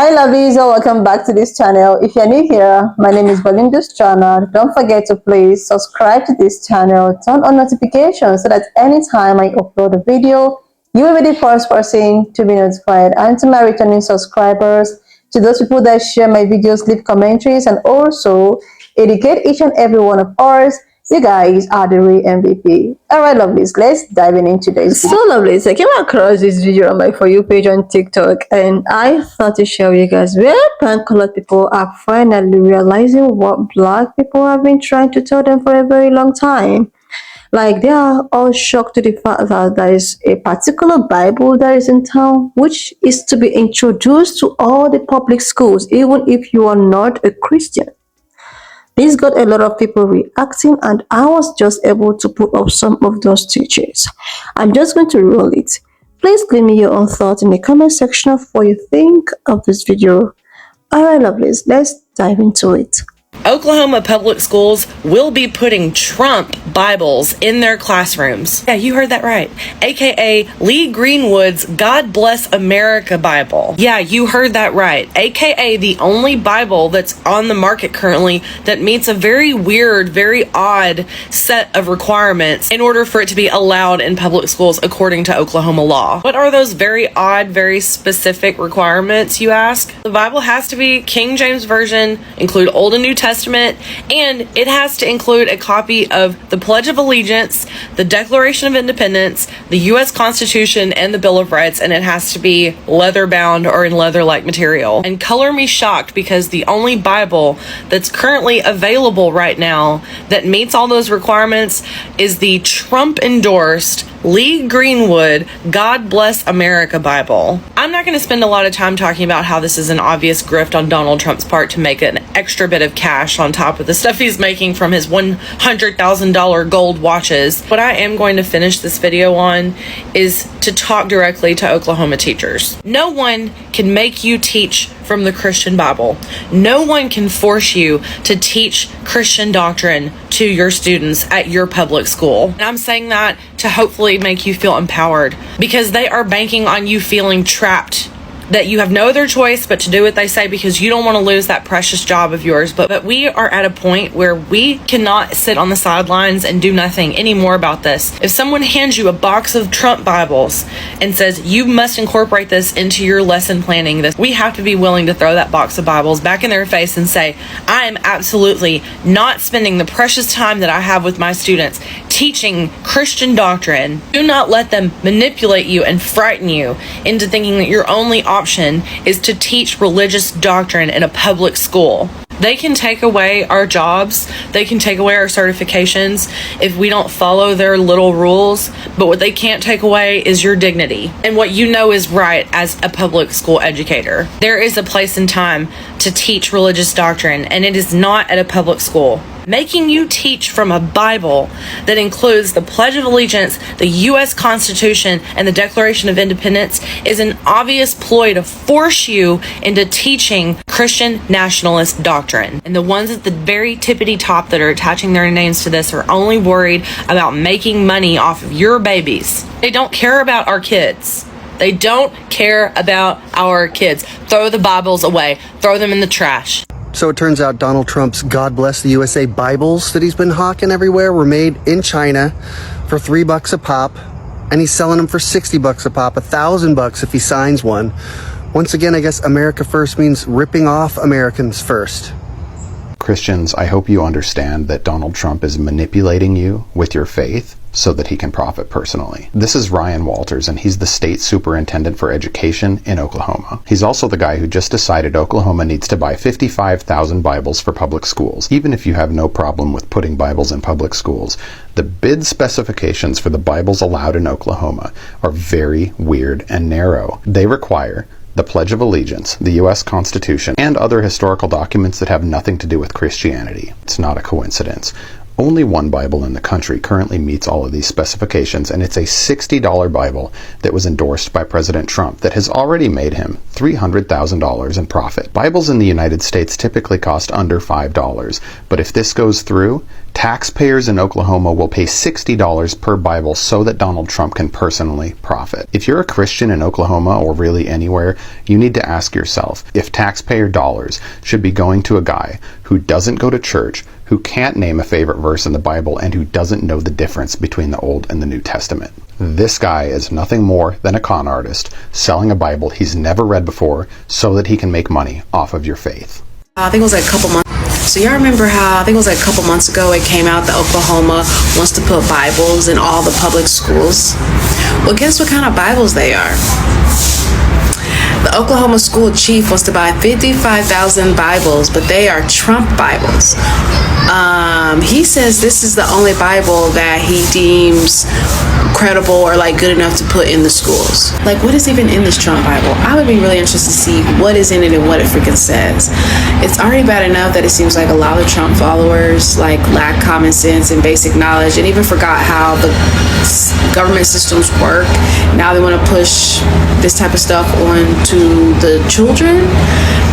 Hi lovelies, and welcome back to this channel. If you're new here, my name is Belinda's channel. Don't forget to please subscribe to this channel, turn on notifications so that anytime I upload a video, you will be the first person to be notified. And to my returning subscribers, to those people that share my videos, leave commentaries, and also educate each and every one of us, you guys are the real MVP. Alright lovelies, let's dive in into today's video. So lovelies, I came across this video on my For You page on TikTok, and I thought to share with you guys where pan-colored people are finally realizing what black people have been trying to tell them for a very long time. Like, they are all shocked to the fact that there is a particular Bible that is in town, which is to be introduced to all the public schools, even if you are not a Christian. This got a lot of people reacting, and I was just able to put up some of those teachings. I'm just going to roll it. Please leave me your own thoughts in the comment section of what you think of this video. Alright lovelies, let's dive into it. Oklahoma public schools will be putting Trump Bibles in their classrooms. Yeah, you heard that right. AKA Lee Greenwood's God Bless America Bible. Yeah, you heard that right. AKA the only Bible that's on the market currently that meets a very weird, very odd set of requirements in order for it to be allowed in public schools according to Oklahoma law. What are those very odd, very specific requirements, you ask? The Bible has to be King James Version, include Old and New Testament, and it has to include a copy of the Pledge of Allegiance, the Declaration of Independence, the U.S. Constitution, and the Bill of Rights, and it has to be leather bound or in leather-like material. And color me shocked, because the only Bible that's currently available right now that meets all those requirements is the Trump-endorsed Lee Greenwood God Bless America Bible. I'm not going to spend a lot of time talking about how this is an obvious grift on Donald Trump's part to make an extra bit of cash on top of the stuff he's making from his $100,000 gold watches. What I am going to finish this video on is to talk directly to Oklahoma teachers. No one can make you teach from the Christian Bible. No one can force you to teach Christian doctrine to your students at your public school. And I'm saying that to hopefully make you feel empowered, because they are banking on you feeling trapped, that you have no other choice but to do what they say because you don't want to lose that precious job of yours. But we are at a point where we cannot sit on the sidelines and do nothing anymore about this. If someone hands you a box of Trump Bibles and says you must incorporate this into your lesson planning, we have to be willing to throw that box of Bibles back in their face and say, I am absolutely not spending the precious time that I have with my students teaching Christian doctrine. Do not let them manipulate you and frighten you into thinking that your only option is to teach religious doctrine in a public school. They can take away our jobs, they can take away our certifications if we don't follow their little rules, but what they can't take away is your dignity and what you know is right as a public school educator. There is a place and time to teach religious doctrine, and it is not at a public school. Making you teach from a Bible that includes the Pledge of Allegiance, the U.S. Constitution, and the Declaration of Independence is an obvious ploy to force you into teaching Christian nationalist doctrine. And the ones at the very tippity top that are attaching their names to this are only worried about making money off of your babies. They don't care about our kids. They don't care about our kids. Throw the Bibles away. Throw them in the trash. So it turns out Donald Trump's God Bless the USA Bibles that he's been hawking everywhere were made in China for $3 a pop, and he's selling them for $60 a pop, $1,000 if he signs one. Once again, I guess America first means ripping off Americans first. Christians, I hope you understand that Donald Trump is manipulating you with your faith so that he can profit personally. This is Ryan Walters, and he's the state superintendent for education in Oklahoma. He's also the guy who just decided Oklahoma needs to buy 55,000 Bibles for public schools. Even if you have no problem with putting Bibles in public schools, the bid specifications for the Bibles allowed in Oklahoma are very weird and narrow. They require the Pledge of Allegiance, the U.S. Constitution, and other historical documents that have nothing to do with Christianity. It's not a coincidence. Only one Bible in the country currently meets all of these specifications, and it's a $60 Bible that was endorsed by President Trump that has already made him $300,000 in profit. Bibles in the United States typically cost under $5, but if this goes through, taxpayers in Oklahoma will pay $60 per Bible so that Donald Trump can personally profit. If you're a Christian in Oklahoma or really anywhere, you need to ask yourself if taxpayer dollars should be going to a guy who doesn't go to church, who can't name a favorite verse in the Bible, and who doesn't know the difference between the Old and the New Testament. This guy is nothing more than a con artist selling a Bible he's never read before so that he can make money off of your faith. I think it was like a couple months. So y'all remember how, I think it was like a couple months ago, it came out that Oklahoma wants to put Bibles in all the public schools? Well, guess what kind of Bibles they are? The Oklahoma school chief wants to buy 55,000 Bibles, but they are Trump Bibles. He says this is the only Bible that he deems credible or like good enough to put in the schools. Like, what is even in this Trump Bible? I would be really interested to see what is in it and what it freaking says. It's already bad enough that it seems like a lot of Trump followers like lack common sense and basic knowledge and even forgot how the government systems work. Now they want to push this type of stuff onto the children.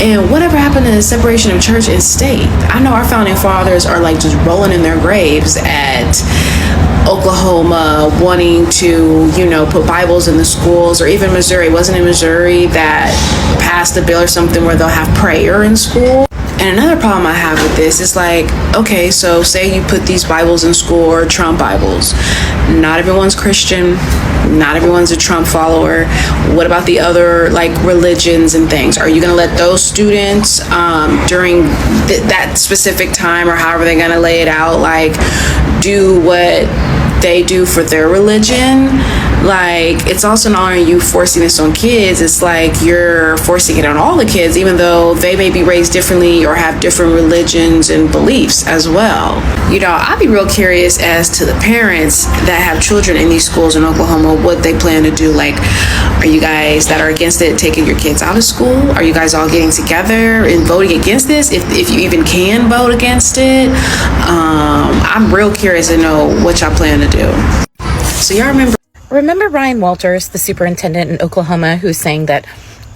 And whatever happened to the separation of church and state? I know our founding fathers are like just rolling in their graves at Oklahoma wanting to, put Bibles in the schools, or even Missouri. Wasn't it Missouri that passed a bill or something where they'll have prayer in school? And another problem I have with this is like, okay, so say you put these Bibles in school, or Trump Bibles. Not everyone's Christian. Not everyone's a Trump follower. What about the other like religions and things? Are you going to let those students during that specific time, or however they're going to lay it out, like do what they do for their religion? Like, it's also not only you forcing this on kids, it's like you're forcing it on all the kids, even though they may be raised differently or have different religions and beliefs as well. I'd be real curious as to the parents that have children in these schools in Oklahoma, what they plan to do. Like, are you guys that are against it taking your kids out of school? Are you guys all getting together and voting against this? If you even can vote against it? I'm real curious to know what y'all plan to do. So y'all Remember Ryan Walters, the superintendent in Oklahoma, who's saying that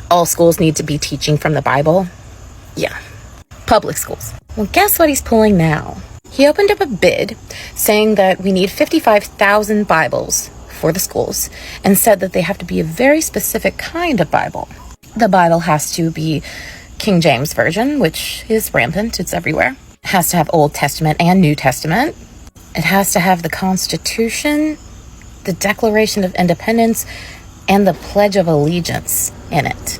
all schools need to be teaching from the Bible? Yeah, public schools. Well, guess what he's pulling now? He opened up a bid saying that we need 55,000 Bibles for the schools, and said that they have to be a very specific kind of Bible. The Bible has to be King James Version, which is rampant, it's everywhere. It has to have Old Testament and New Testament. It has to have the Constitution, the Declaration of Independence, and the Pledge of Allegiance in it.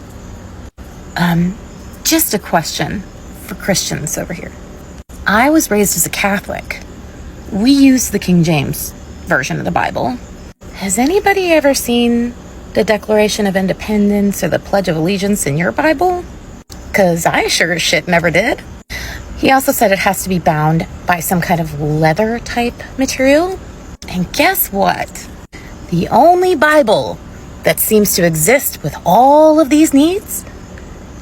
Just a question for Christians over here. I was raised as a Catholic. We use the King James Version of the Bible. Has anybody ever seen the Declaration of Independence or the Pledge of Allegiance in your Bible? 'Cause I sure as shit never did. He also said it has to be bound by some kind of leather type material. And guess what? The only Bible that seems to exist with all of these needs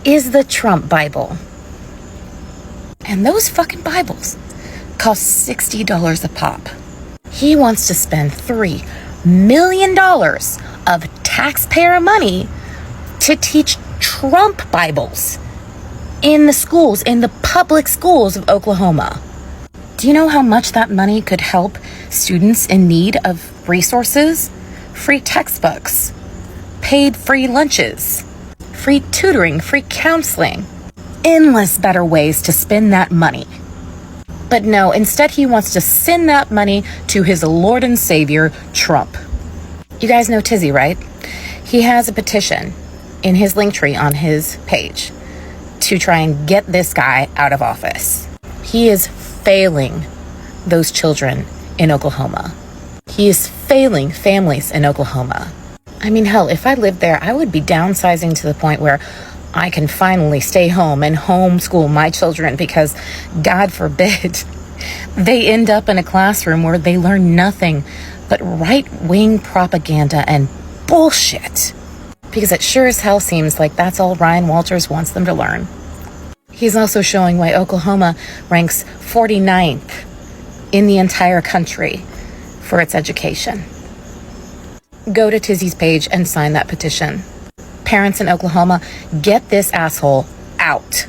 is the Trump Bible. And those fucking Bibles cost $60 a pop. He wants to spend $3 million of taxpayer money to teach Trump Bibles in the schools, in the public schools of Oklahoma. Do you know how much that money could help students in need of resources? Free textbooks, paid free lunches, free tutoring, free counseling, endless better ways to spend that money. But no, instead he wants to send that money to his Lord and Savior, Trump. You guys know Tizzy, right? He has a petition in his link tree on his page to try and get this guy out of office. He is failing those children in Oklahoma. He is failing families in Oklahoma. I mean, hell, if I lived there, I would be downsizing to the point where I can finally stay home and homeschool my children, because God forbid they end up in a classroom where they learn nothing but right-wing propaganda and bullshit. Because it sure as hell seems like that's all Ryan Walters wants them to learn. He's also showing why Oklahoma ranks 49th in the entire country for its education. Go to Tizzy's page and sign that petition. Parents in Oklahoma, get this asshole out.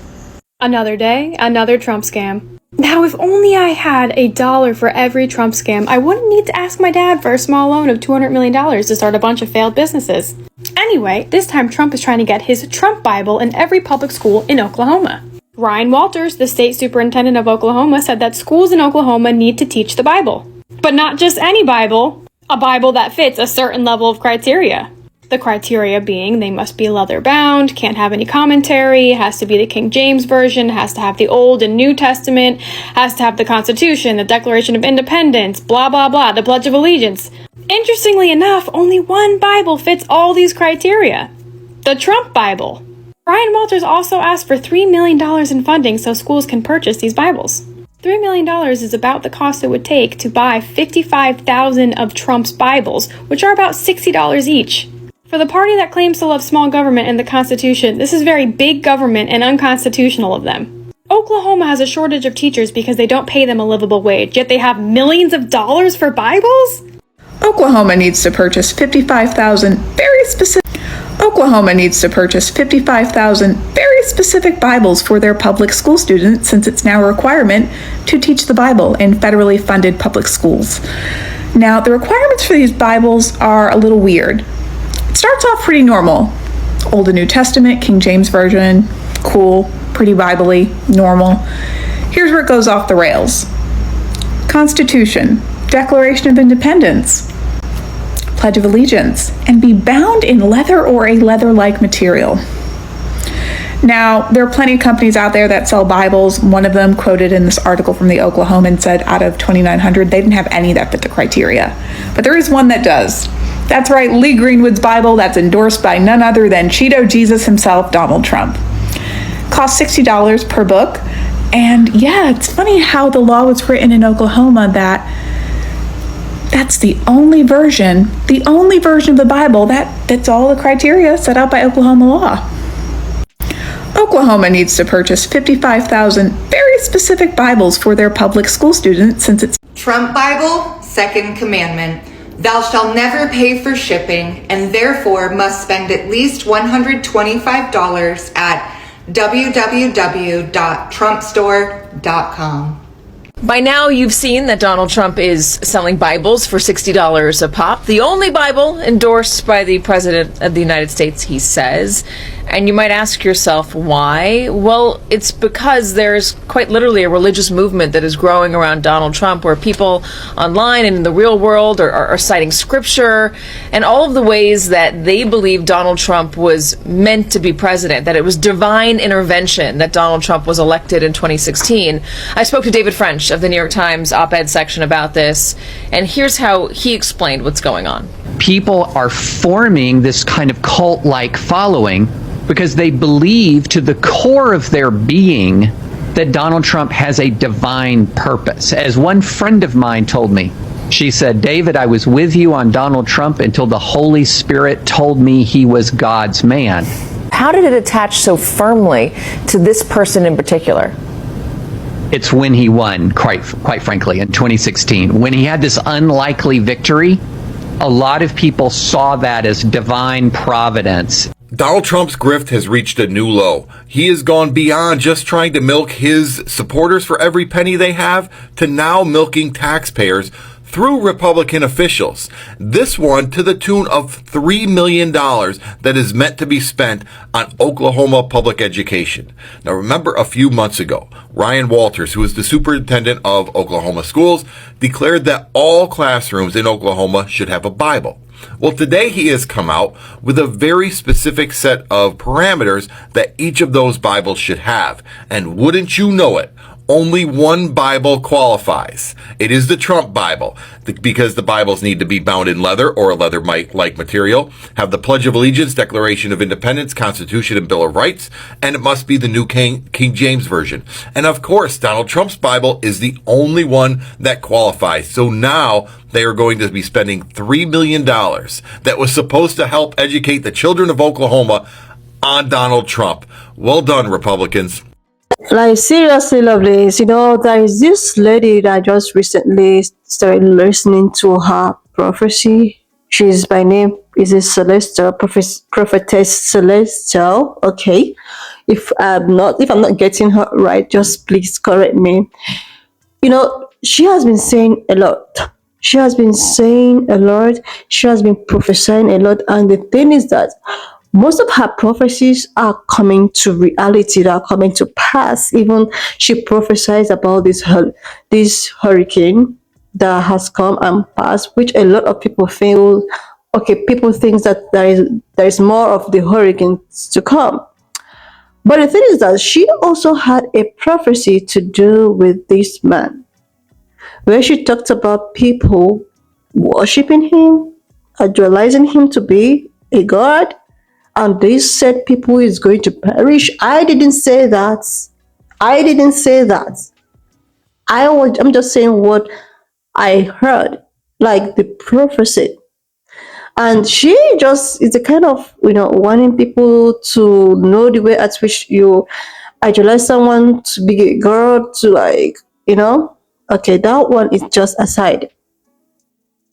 Another day, another Trump scam. Now, if only I had $1 for every Trump scam, I wouldn't need to ask my dad for a small loan of $200 million to start a bunch of failed businesses. Anyway, this time Trump is trying to get his Trump Bible in every public school in Oklahoma. Ryan Walters, the state superintendent of Oklahoma, said that schools in Oklahoma need to teach the Bible. But not just any Bible, a Bible that fits a certain level of criteria. The criteria being they must be leather bound, can't have any commentary, has to be the King James Version, has to have the Old and New Testament, has to have the Constitution, the Declaration of Independence, blah blah blah, the Pledge of Allegiance. Interestingly enough, only one Bible fits all these criteria. The Trump Bible. Ryan Walters also asked for $3 million in funding so schools can purchase these Bibles. $3 million is about the cost it would take to buy 55,000 of Trump's Bibles, which are about $60 each. For the party that claims to love small government and the Constitution, this is very big government and unconstitutional of them. Oklahoma has a shortage of teachers because they don't pay them a livable wage, yet they have millions of dollars for Bibles? Oklahoma needs to purchase 55,000 very specific Bibles for their public school students, since it's now a requirement to teach the Bible in federally funded public schools. Now, the requirements for these Bibles are a little weird. It starts off pretty normal. Old and New Testament, King James Version, cool, pretty Bible-y, normal. Here's where it goes off the rails. Constitution, Declaration of Independence, Pledge of Allegiance, and be bound in leather or a leather-like material. Now, there are plenty of companies out there that sell Bibles. One of them, quoted in this article from the Oklahoman, said out of 2,900, they didn't have any that fit the criteria. But there is one that does. That's right, Lee Greenwood's Bible, that's endorsed by none other than Cheeto Jesus himself, Donald Trump. Costs $60 per book. And yeah, it's funny how the law was written in Oklahoma that's the only version of the Bible that fits all the criteria set out by Oklahoma law. Oklahoma needs to purchase 55,000 very specific Bibles for their public school students, since it's Trump Bible, Second Commandment. Thou shalt never pay for shipping, and therefore must spend at least $125 at www.trumpstore.com. By now, you've seen that Donald Trump is selling Bibles for $60 a pop. The only Bible endorsed by the President of the United States, he says. And you might ask yourself, why? Well, it's because there's quite literally a religious movement that is growing around Donald Trump, where people online and in the real world are citing scripture and all of the ways that they believe Donald Trump was meant to be president, that it was divine intervention that Donald Trump was elected in 2016. I spoke to David French of the New York Times op-ed section about this, and here's how he explained what's going on. People are forming this kind of cult-like following because they believe to the core of their being that Donald Trump has a divine purpose. As one friend of mine told me, she said, David, I was with you on Donald Trump until the Holy Spirit told me he was God's man. How did it attach so firmly to this person in particular? It's when he won, quite frankly, in 2016. When he had this unlikely victory, a lot of people saw that as divine providence. Donald Trump's grift has reached a new low. He has gone beyond just trying to milk his supporters for every penny they have to now milking taxpayers through Republican officials. This one to the tune of $3 million that is meant to be spent on Oklahoma public education. Now remember, a few months ago, Ryan Walters, who is the superintendent of Oklahoma schools, declared that all classrooms in Oklahoma should have a Bible. Well, today he has come out with a very specific set of parameters that each of those Bibles should have. And wouldn't you know it, only one Bible qualifies. It is the Trump Bible, because the Bibles need to be bound in leather or a leather-like material, have the Pledge of Allegiance, Declaration of Independence, Constitution, and Bill of Rights, and it must be the New King James Version. And of course, Donald Trump's Bible is the only one that qualifies. So now they are going to be spending $3 million that was supposed to help educate the children of Oklahoma on Donald Trump. Well done, Republicans. Like seriously, lovely. There is this lady that I just recently started listening to her prophecy. She's by name is it Celestial Prophetess Celestial. Okay, if I'm not getting her right, just please correct me. She has been saying a lot. She has been saying a lot. She has been prophesying a lot. And the thing is that most of her prophecies are coming to reality, they are coming to pass. Even she prophesied about this hurricane that has come and passed, which a lot of people feel okay, people think that there is more of the hurricanes to come. But the thing is that she also had a prophecy to do with this man where she talked about people worshiping him, idolizing him to be a god, and they said people is going to perish. I didn't say that. I didn't say that. I'm just saying what I heard, like the prophecy. And she just is the kind of wanting people to know the way at which you idolize someone to be a girl to okay, that one is just aside.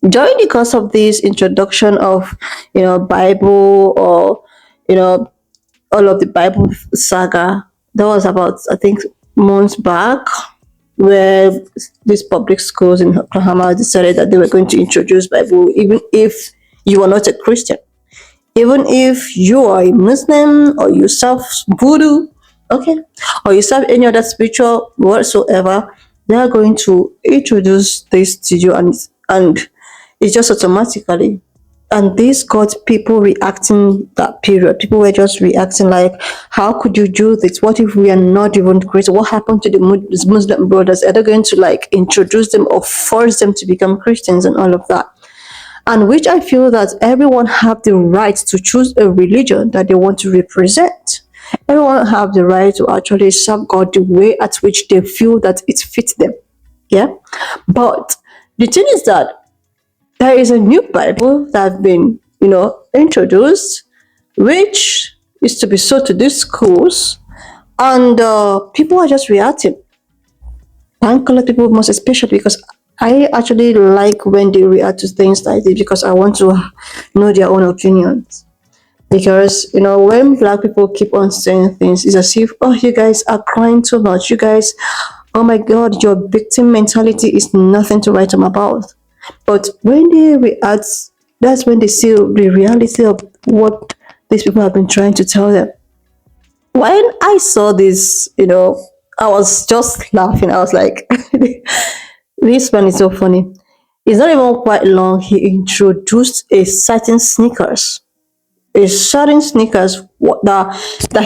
During the course of this introduction of Bible, or you know all of the Bible saga, that was about, I think, months back, where these public schools in Oklahoma decided that they were going to introduce Bible even if you are not a Christian. Even if you are a Muslim or you serve voodoo, okay, or you serve any other spiritual whatsoever, they are going to introduce this to you, and it's just automatically. And this got people reacting that period. People were just reacting like, how could you do this? What if we are not even Christian? What happened to the Muslim brothers? Are they going to like introduce them or force them to become Christians and all of that? And which I feel that everyone have the right to choose a religion that they want to represent. Everyone have the right to actually serve God the way at which they feel that it fits them. Yeah. But the thing is that there is a new Bible that has been, introduced, which is to be sold to these schools, and people are just reacting. Thank God people most especially, because I actually like when they react to things like this, because I want to know their own opinions. Because when black people keep on saying things, it's as if, oh, you guys are crying too much. You guys, oh my God, your victim mentality is nothing to write them about. But when they react, that's when they see the reality of what these people have been trying to tell them. When I saw this, I was just laughing. I was like, this one is so funny. It's not even quite long. He introduced a certain sneakers that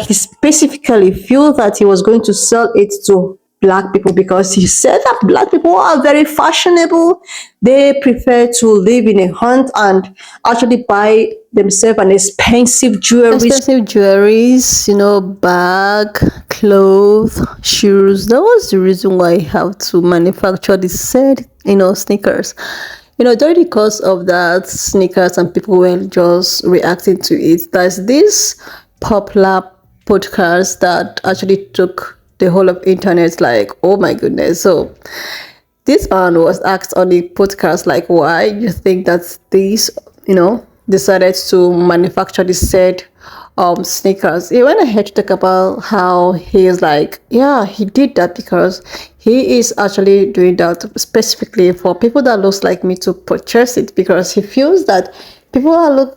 he specifically feel that he was going to sell it to black people, because he said that black people are very fashionable. They prefer to live in a hunt and actually buy themselves an expensive jewelries, bag, clothes, shoes. That was the reason why he have to manufacture this said sneakers. During the course of that sneakers, and people were just reacting to it, there's this popular podcast that actually took the whole of internet, like, oh my goodness. So this man was asked on the podcast, like, why you think that these, decided to manufacture this said sneakers. He went ahead to talk about how he is like, yeah, he did that because he is actually doing that specifically for people that looks like me to purchase it, because he feels that people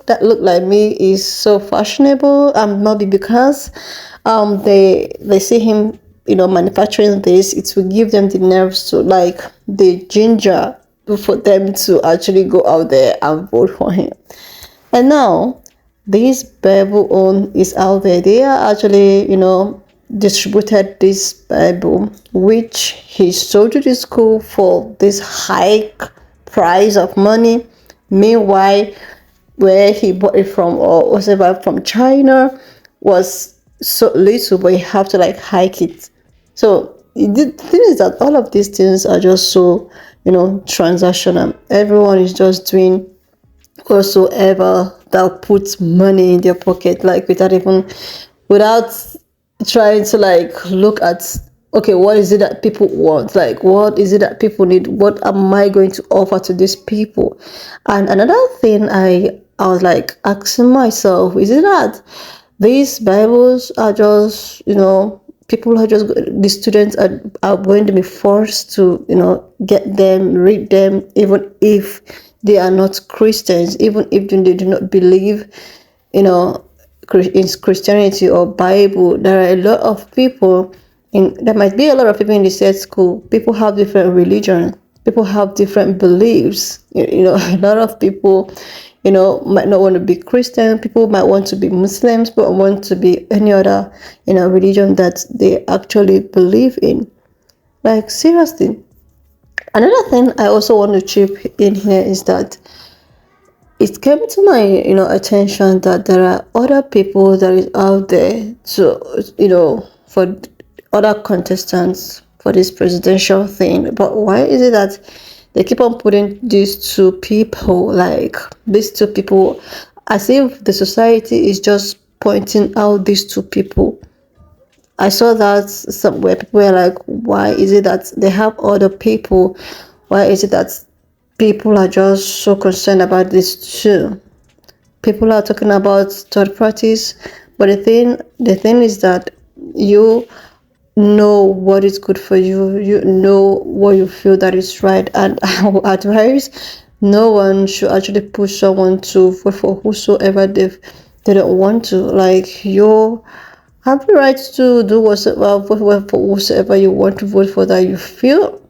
that look like me is so fashionable, and maybe because they see him manufacturing this, it will give them the nerves to, like, the ginger for them to actually go out there and vote for him. And now this Bible own is out there. They are actually, distributed this Bible, which he sold to the school for this high price of money. Meanwhile, where he bought it from, or whatever, from China, was so little, but you have to like hike it. So the thing is that all of these things are just so transactional. Everyone is just doing whatsoever that puts money in their pocket, like without trying to like look at, okay, what is it that people want, like what is it that people need, what am I going to offer to these people. And another thing I was like asking myself, is it that these Bibles are just, people are just, the students are going to be forced to, get them, read them, even if they are not Christians, even if they do not believe, you know in Christianity or Bible. There are a lot of people there might be a lot of people in the said school. People have different religion, people have different beliefs. A lot of people, might not want to be Christian, people might want to be Muslims, but want to be any other, religion that they actually believe in. Like, seriously. Another thing I also want to chip in here is that it came to my attention that there are other people that is out there to for other contestants for this presidential thing. But why is it that they keep on putting these two people, like these two people, as if the society is just pointing out these two people? I saw that somewhere people were like, why is it that they have other people? Why is it that people are just so concerned about this too? People are talking about third parties, but the thing is that you know what is good for you. You know what you feel that is right, and I will advise no one should actually push someone to vote for whosoever they don't want to. Like, you have the right to do whatever, vote for whosoever you want to vote for, that you feel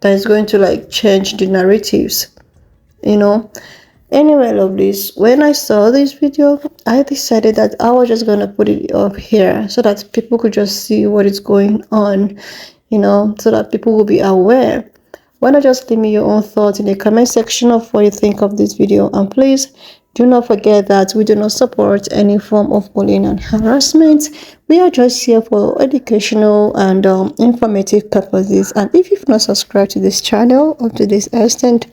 that is going to like change the narratives. Anyway, lovelies, when I saw this video, I decided that I was just gonna put it up here so that people could just see what is going on, so that people will be aware. Why not just leave me your own thoughts in the comment section of what you think of this video, and please do not forget that we do not support any form of bullying and harassment. We are just here for educational and informative purposes. And if you've not subscribed to this channel up to this extent,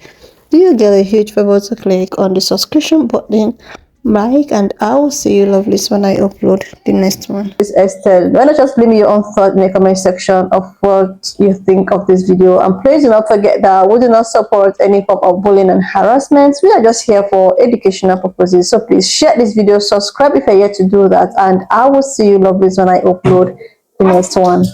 do you get a huge favor to click on the subscription button, like, and I will see you lovelies when I upload the next one. This Estelle, why not just leave me your own thought in the comment section of what you think of this video. And please do not forget that we do not support any form of bullying and harassment. We are just here for educational purposes. So please share this video, subscribe if you're yet to do that, and I will see you lovelies when I upload the next one.